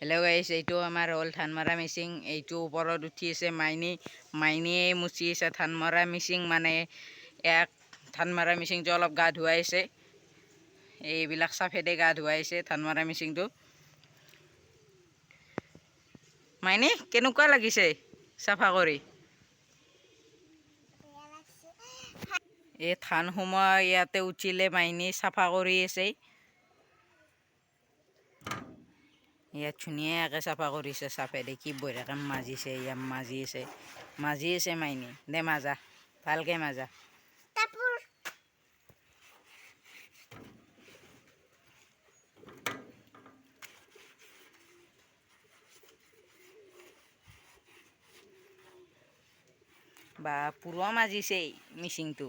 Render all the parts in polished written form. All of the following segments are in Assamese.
হেল্ল' গাইছ, এইটো আমাৰ হ'ল ধানমৰা মিচিং। এইটো ওপৰত উঠি আছে মাইনীয়ে মুচি আছে ধানমৰা মিচিং, মানে এক ধানমৰা মিচিংটো অলপ গা ধুৱাইছে। এইবিলাক চাফেদি গা ধুৱাইছে ধানমৰা মিচিংটো। মাইনী কেনেকুৱা লাগিছে চাফা কৰি? এই ধান সোমোৱা ইয়াতে উঠিলে মাইনী চাফা কৰি আছে। ইয়াত ধুনীয়াকৈ চাফা কৰিছে, চাফেদি কি বঢ়িয়াকৈ মাজিছে। ইয়াত মাজি আছে মাইনী। দে মাজা, ভালকৈ মাজা। বা পুৰা মাজিছে মিচিংটো।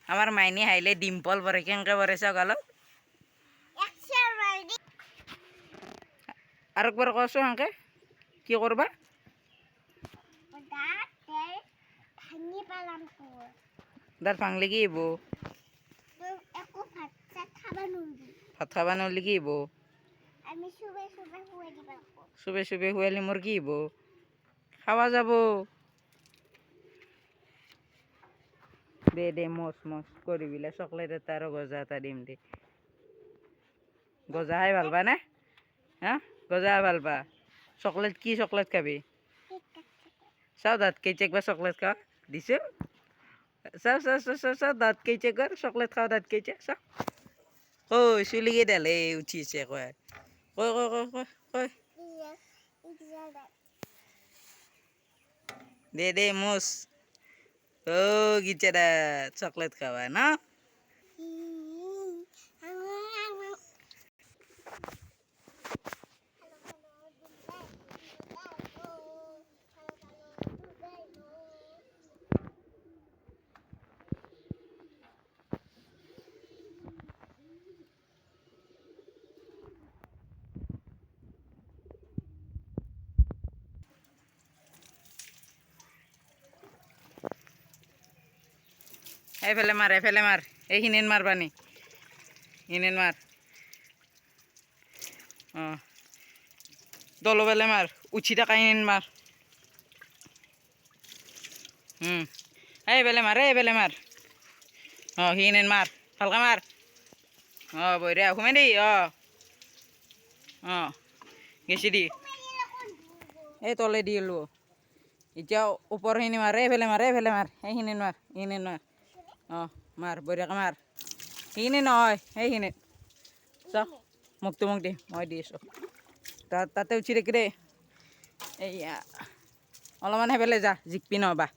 আমাৰ মাইনী হাঁহিলে ডিম্পল পৰে, কেনেকৈ পৰে চগালত। আৰু একবাৰ কৈছোঁ সেনেকৈ কি কৰবা? দাঁত ভাঙলি কি হব? ভাত খাবা নোৱাৰিলে কি হব? চবে শুৱালি মোৰ কি হব? খাৱা যাব। দে মচ কৰি বিলে চকলেট এটা আৰু গজা এটা দিম দে। গজা খাই ভাল পা নে? হা, গজা খাই ভাল পা? চকলেট কি চকলেট খাবি? চাওঁ দাঁত কেইটা একবাৰ চকলেট খা দিছোঁ। চাওঁ দাঁত কেইটা একবাৰ চকলেট খাওঁ, দাঁত কেইটা চাওঁ। ঐ চুলি কেইডাল উঠিছে কয় দে মোচ। গিটা দাঁত চকলেট খাবা না? এইফালে মাৰ, এইখিনিত মাৰ পানী, এইখিনিত মাৰ। অঁ, তলফালে মাৰ, উঠি থকা এইখিনিত মাৰ। এইফালে মাৰ। অঁ, সেইখিনিত মাৰ, ভালকৈ মাৰ। অঁ, বঢ়িয়া, সোমাই দেই। অঁ, গেছি দি এই তলে দি লো। এতিয়া ওপৰখিনি মাৰ, এইফালে মাৰ, এইখিনিত মাৰ। অঁ, মাৰ বঢ়িয়াকৈ মাৰ। সেইখিনি নহয়, সেইখিনিত চাওক, মোক দি মই দি আছোঁ। তাতে উঠি থাকি দেই। এইয়া অলপমান সেইফালে যা, জিকপি নহবা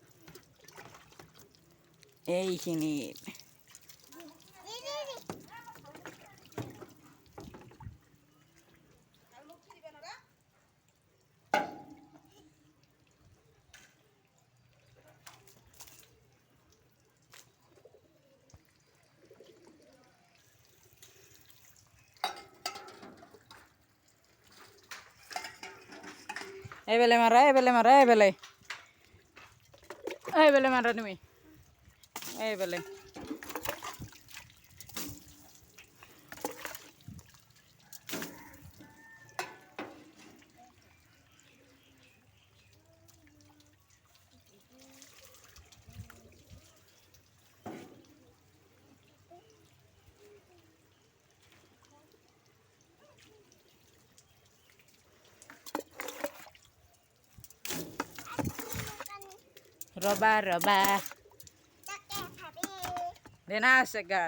এইখিনিত। এইফালে মাৰা তুমি, এইফালে। ৰবা দে না আছে গা।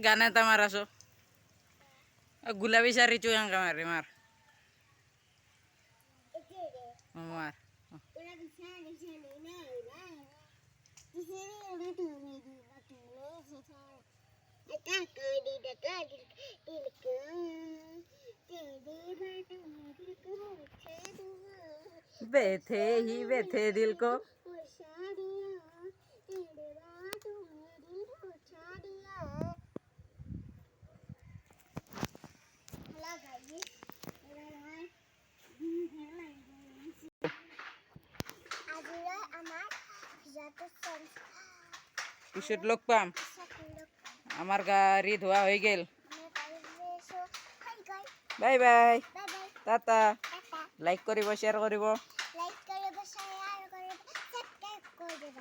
গান এটা মাৰ আছো, গোলাপী চাৰিটো এনেকে মাৰ। মাৰ बैठे दिल को পিছত লগ পাম। আমাৰ গাড়ি ধোয়া হয়ে গেল বাই বাই টাটা লাইক কৰিব শ্বেয়াৰ কৰিব লাইক কৰিব, শ্বেয়াৰ কৰিব, সাবস্ক্ৰাইব কৰি দিব।